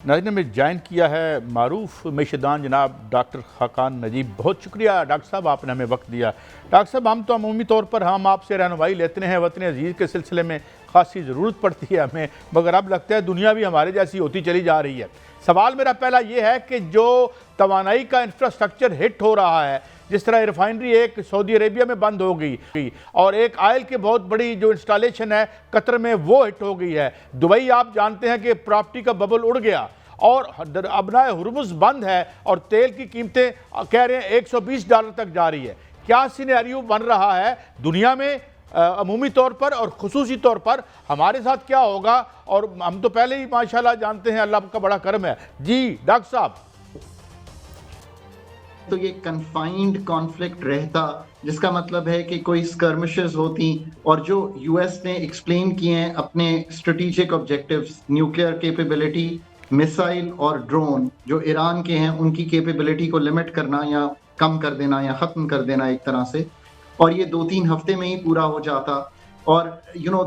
नाज़रीन में ज्वाइन किया है मारूफ मेशदान जनाब डॉक्टर खाकान नजीब। बहुत शुक्रिया डॉक्टर साहब, आपने हमें वक्त दिया। डॉक्टर साहब, हम तो अमूमी तौर पर हम आपसे रहनुमाई लेते हैं, वतन अजीज़ के सिलसिले में खासी ज़रूरत पड़ती है हमें, मगर अब लगता है दुनिया भी हमारे जैसी होती चली जा रही है। सवाल मेरा पहला ये है कि जो तवानाई का इंफ्रास्ट्रक्चर हिट हो रहा है, जिस तरह रिफाइनरी एक सऊदी अरेबिया में बंद हो गई और एक आयल की बहुत बड़ी जो इंस्टॉलेशन है कतर में वो हिट हो गई है। दुबई आप जानते हैं कि प्रॉपर्टी का बबल उड़ गया और अबनाए हुर्मुज़ बंद है और तेल की कीमतें कह रहे हैं $120 तक जा रही है। क्या सिनेरियो बन रहा है दुनिया में अमूमी तौर पर और खुसूसी तौर पर हमारे साथ क्या होगा? और हम तो पहले ही माशाल्लाह जानते हैं अल्लाह का बड़ा करम है। जी डॉक्टर साहब। तो ये कन्फाइंड कॉन्फ्लिक्ट रहता, जिसका मतलब है कि कोई स्कर्मिशेस होती, और जो यूएस ने एक्सप्लेन किए हैं अपने strategic objectives, nuclear capability, missile और ड्रोन, जो ईरान के हैं उनकी कैपेबिलिटी को लिमिट करना या कम कर देना या ख़त्म कर देना एक तरह से, और ये 2-3 हफ्ते में ही पूरा हो जाता। और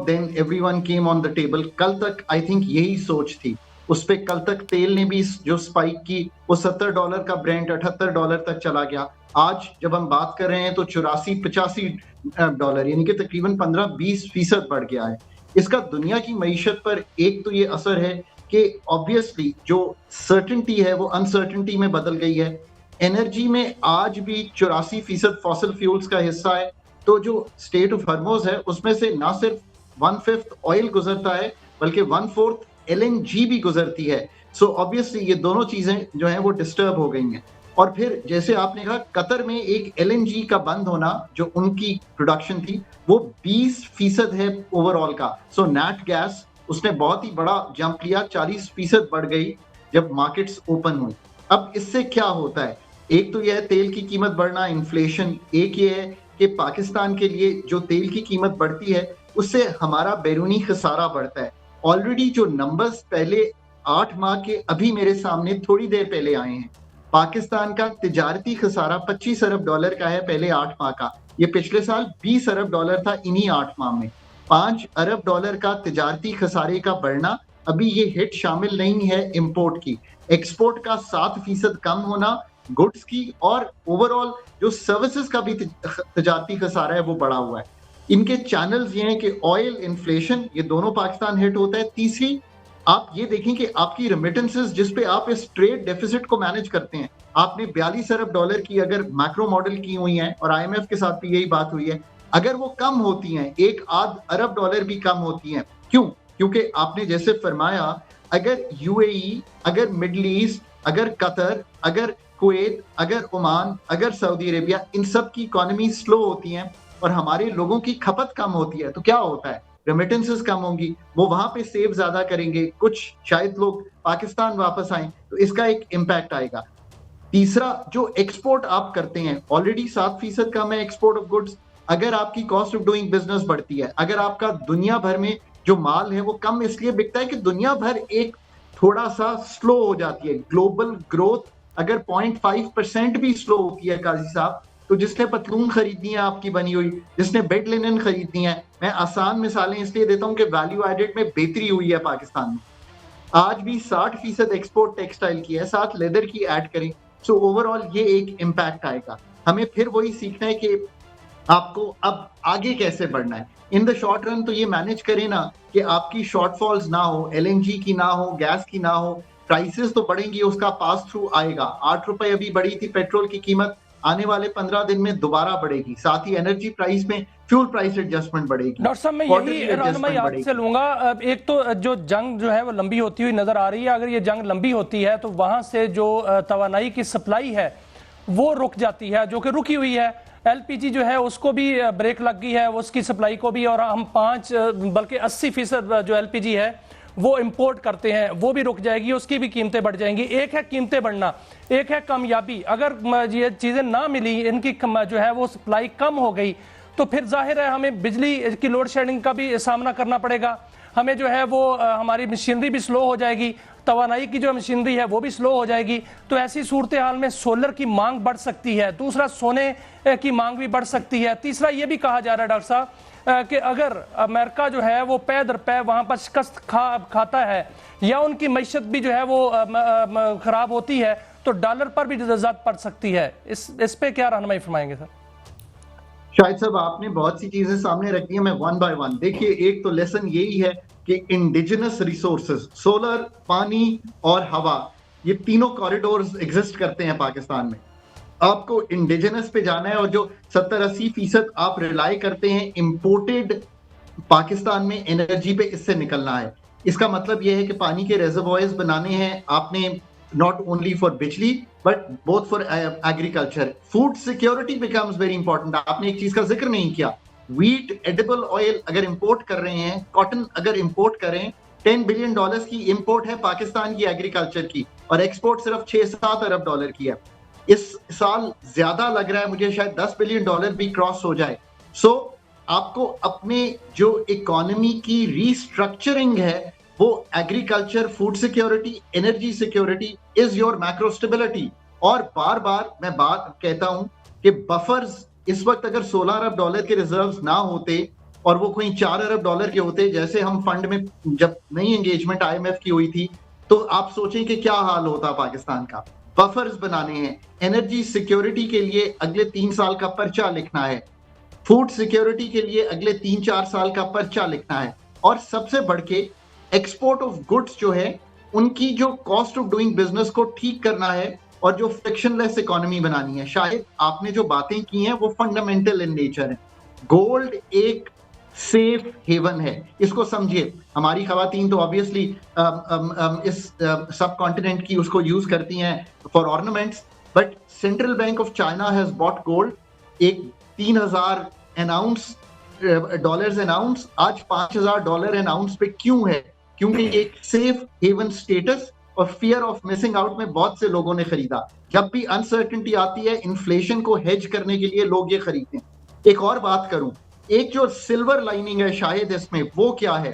then everyone came on the table. कल तक आई थिंक यही सोच थी, उस पर कल तक तेल ने भी जो स्पाइक की, वो $70 का ब्रेंट $78 तक चला गया। आज जब हम बात कर रहे हैं तो $84-85 यानी कि तकरीबन 15-20% बढ़ गया है। इसका दुनिया की मईशत पर एक तो ये असर है कि ऑब्वियसली जो सर्टेनिटी है वो अनसर्टेनिटी में बदल गई है। एनर्जी में आज भी 84% फॉसिल फ्यूल्स का हिस्सा है, तो जो स्टेट ऑफ हॉर्मुज़ है उसमें से ना सिर्फ 1/5 ऑयल गुजरता है बल्कि 1/4 LNG भी गुजरती है। सो ऑब्वियसली ये दोनों चीजें जो हैं वो डिस्टर्ब हो गई हैं। और फिर जैसे आपने कहा, कतर में एक LNG का बंद होना, जो उनकी प्रोडक्शन थी वो 20% है ओवरऑल का। सो नैट गैस उसने बहुत ही बड़ा जंप लिया, 40% बढ़ गई जब मार्केट्स ओपन हुई। अब इससे क्या होता है? एक तो यह है तेल की कीमत बढ़ना, इन्फ्लेशन। एक ये है कि पाकिस्तान के लिए जो तेल की कीमत बढ़ती है उससे हमारा बैरूनी खसारा बढ़ता है। ऑलरेडी जो नंबर्स पहले 8 माह के अभी मेरे सामने थोड़ी देर पहले आए हैं, पाकिस्तान का तिजारती खसारा $25 अरब का है पहले 8 माह का। ये पिछले साल $20 अरब था इन्हीं 8 माह में। $5 अरब का तिजारती खसारे का बढ़ना, अभी ये हिट शामिल नहीं है इंपोर्ट की। एक्सपोर्ट का 7% कम होना गुड्स की, और ओवरऑल जो सर्विसेज का भी तिजारती खसारा है वो बढ़ा हुआ है। इनके चैनल्स ये हैं कि ऑयल, इन्फ्लेशन, ये दोनों पाकिस्तान हिट होता है। तीसरी, आप ये देखें कि आपकी रेमिटेंसेस जिस पे आप इस ट्रेड डेफिसिट को मैनेज करते हैं, आपने $42 अरब की अगर मैक्रो मॉडल की हुई हैं, और IMF के साथ भी यही बात हुई है, अगर वो कम होती हैं, $1-8 अरब भी कम होती हैं। क्यों? क्योंकि आपने जैसे फरमाया, अगर UAE, अगर मिडल ईस्ट, अगर कतर, अगर कुवैत, अगर ओमान, अगर सऊदी अरेबिया, इन सब की इकोनॉमी स्लो होती हैं और हमारे लोगों की खपत कम होती है, तो क्या होता है? रेमिटेंसेस कम होंगी, वो वहां पे सेव ज्यादा करेंगे, कुछ शायद लोग पाकिस्तान वापस आए, तो इसका एक इम्पैक्ट आएगा। तीसरा, जो एक्सपोर्ट आप करते हैं, ऑलरेडी 7% कम है एक्सपोर्ट ऑफ गुड्स। अगर आपकी कॉस्ट ऑफ डूइंग बिजनेस बढ़ती है, अगर आपका दुनिया भर में जो माल है वो कम इसलिए बिकता है कि दुनिया भर एक थोड़ा सा स्लो हो जाती है। ग्लोबल ग्रोथ अगर 0.5% भी स्लो होती है काजी साहब, तो जिसने पतलून खरीदनी है आपकी बनी हुई, जिसने बेड लिनन खरीदनी है, मैं आसान मिसालें इसलिए देता हूं कि वैल्यू एडेड में बेहतरी हुई है पाकिस्तान में। आज भी 60% एक्सपोर्ट टेक्सटाइल की है, साथ लेदर की ऐड करें, सो ओवरऑल ये एक इम्पैक्ट आएगा। हमें फिर वही सीखना है कि आपको अब आगे कैसे बढ़ना है। इन द शॉर्ट रन तो ये मैनेज करें ना कि आपकी शॉर्टफॉल्स ना हो, LNG की ना हो, गैस की ना हो। प्राइसेस तो बढ़ेंगी, उसका पास थ्रू आएगा। ₹8 अभी बढ़ी थी पेट्रोल की कीमत, आने वाले 15 दिन में दोबारा बढ़ेगी। साथ ही एनर्जी प्राइस में फ्यूल प्राइस एडजस्टमेंट बढ़ेगी। डॉक्टर साहब, मैं यही रहनुमाई आपसे लूंगा। एक तो जो जंग जो है वो लंबी होती हुई नजर आ रही है। अगर ये जंग लंबी होती है तो वहां से जो तवानाई की सप्लाई है वो रुक जाती है, जो कि रुकी हुई है। LPG जो है उसको भी ब्रेक लग गई है, उसकी सप्लाई को भी, और हम 5 बल्कि 80% जो LPG है वो इंपोर्ट करते हैं, वो भी रुक जाएगी, उसकी भी कीमतें बढ़ जाएंगी। एक है कीमतें बढ़ना, एक है कामयाबी। अगर ये चीज़ें ना मिली, इनकी जो है वो सप्लाई कम हो गई, तो फिर जाहिर है हमें बिजली की लोड शेडिंग का भी सामना करना पड़ेगा। हमें जो है वो हमारी मशीनरी भी स्लो हो जाएगी, तवानाई की जो मशीनरी है वो भी स्लो हो जाएगी। तो ऐसी सूरत हाल में सोलर की मांग बढ़ सकती है, दूसरा सोने की मांग भी बढ़ सकती है, तीसरा ये भी कहा जा रहा है डॉक्टर साहब कि अगर अमेरिका जो है वो पै दर पै वहां पर शिकस्त खाता है या उनकी मैशत भी जो है वो खराब होती है तो डॉलर पर भी जद पड़ सकती है। इस पे क्या रहनुमाई फरमाएंगे सर? शाहिद साहब, आपने बहुत सी चीजें सामने रखी है, मैं वन बाय वन। देखिए, एक तो लेसन यही है कि इंडिजिनस रिसोर्सेज, सोलर, पानी और हवा, ये तीनों कॉरिडोर्स एग्जिस्ट करते हैं पाकिस्तान में। आपको इंडिजिनस पे जाना है और जो 70-80% आप रिलाई करते हैं इम्पोर्टेड पाकिस्तान में एनर्जी पे, इससे निकलना है। इसका मतलब यह है कि पानी के रेजर्वॉयर्स बनाने हैं आपने, not only for बिजली but both for agriculture. Food security becomes very important. आपने एक चीज का जिक्र नहीं किया, wheat, edible oil अगर इंपोर्ट कर रहे हैं, कॉटन अगर इंपोर्ट करें, $10 बिलियन की इंपोर्ट है पाकिस्तान की एग्रीकल्चर की, और एक्सपोर्ट सिर्फ $6-7 अरब की है। इस साल ज्यादा लग रहा है मुझे, शायद $10 बिलियन भी क्रॉस हो जाए। सो आपको अपने जो इकोनॉमी की रीस्ट्रक्चरिंग है वो agriculture, food security, energy security is your macro stability. और बार बार मैं बात कहता हूं कि बफर्स इस वक्त अगर $16 अरब के रिजर्व्स ना होते और वो कोई $4 अरब के होते, जैसे हम फंड में जब नई एंगेजमेंट IMF की हुई थी, तो आप सोचें कि क्या हाल होता पाकिस्तान का। बफर्स बनाने हैं, एनर्जी सिक्योरिटी के लिए अगले 3 साल का पर्चा लिखना है, फूड सिक्योरिटी के लिए अगले 3-4 साल का पर्चा लिखना है, और सबसे बढ़ के एक्सपोर्ट ऑफ गुड्स जो है उनकी जो कॉस्ट ऑफ डूइंग बिजनेस को ठीक करना है और जो फ्रिक्शनलेस इकोनॉमी बनानी है। शायद आपने जो बातें की हैं वो फंडामेंटल इन नेचर है। गोल्ड एक सेफ हेवन है, इसको समझिए। हमारी खवातीन तो ऑब्वियसली इस सब कॉन्टिनेंट की उसको यूज करती हैं for ornaments, but central bank of China has bot gold, एक 3,000 डॉलर्स एन आउंस, आज $5,000 एन आउंस पे क्यों है? क्योंकि एक सेफ हेवन स्टेटस और फियर ऑफ मिसिंग आउट में बहुत से लोगों ने खरीदा। जब भी अनसर्टेनिटी आती है, इन्फ्लेशन को हेज करने के लिए लोग ये खरीदते हैं। एक और बात करूं, एक जो सिल्वर लाइनिंग है शायद इसमें, वो क्या है?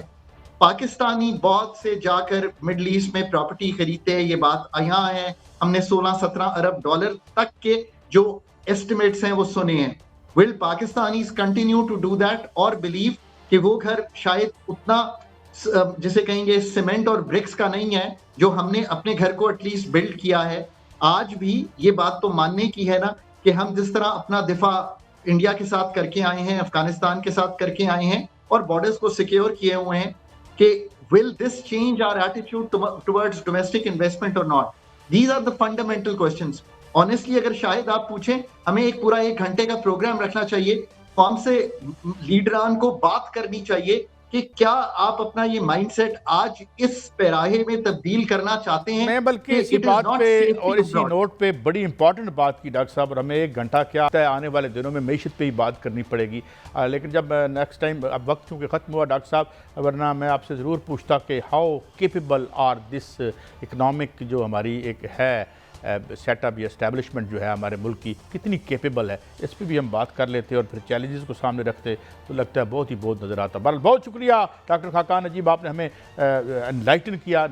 पाकिस्तानी बहुत से जाकर मिडल ईस्ट में प्रॉपर्टी खरीदते हैं, ये बात यहाँ है। हमने $16-17 अरब तक के जो एस्टिमेट्स हैं वो सुने हैं। Will Pakistanis continue to do that और बिलीव कि वो घर शायद उतना जिसे कहेंगे सीमेंट और ब्रिक्स का नहीं है जो हमने अपने घर को एटलीस्ट बिल्ड किया है। आज भी ये बात तो मानने की है ना कि हम जिस तरह अपना दिफा इंडिया के साथ करके आए हैं, अफगानिस्तान के साथ करके आए हैं और बॉर्डर्स को सिक्योर किए हुए हैं, कि will this change our attitude towards domestic investment और not? These are the fundamental questions. Honestly अगर शायद आप पूछें, हमें एक पूरा 1 घंटे का प्रोग्राम रखना चाहिए, कौन से लीडरान को बात करनी चाहिए कि क्या आप अपना ये माइंडसेट आज इस पैराहे में तब्दील करना चाहते हैं। मैं बल्कि इसी बात पे और इसी नोट पे बड़ी इंपॉर्टेंट बात की डॉक्टर साहब, और हमें 1 घंटा क्या है, आने वाले दिनों में मैशत पे ही बात करनी पड़ेगी। लेकिन जब नेक्स्ट टाइम, अब वक्त चूँकि ख़त्म हुआ डॉक्टर साहब, वरना मैं आपसे ज़रूर पूछता कि how capable are this economic जो हमारी एक है सेटअप या एस्टैब्लिशमेंट जो है हमारे मुल्क की, कितनी केपेबल है, इस पर भी हम बात कर लेते और फिर चैलेंजेस को सामने रखते तो लगता है बहुत ही बहुत नज़र आता। बहरहाल बहुत शुक्रिया डॉक्टर खाकान नजीब, आपने हमें एनलाइटन किया।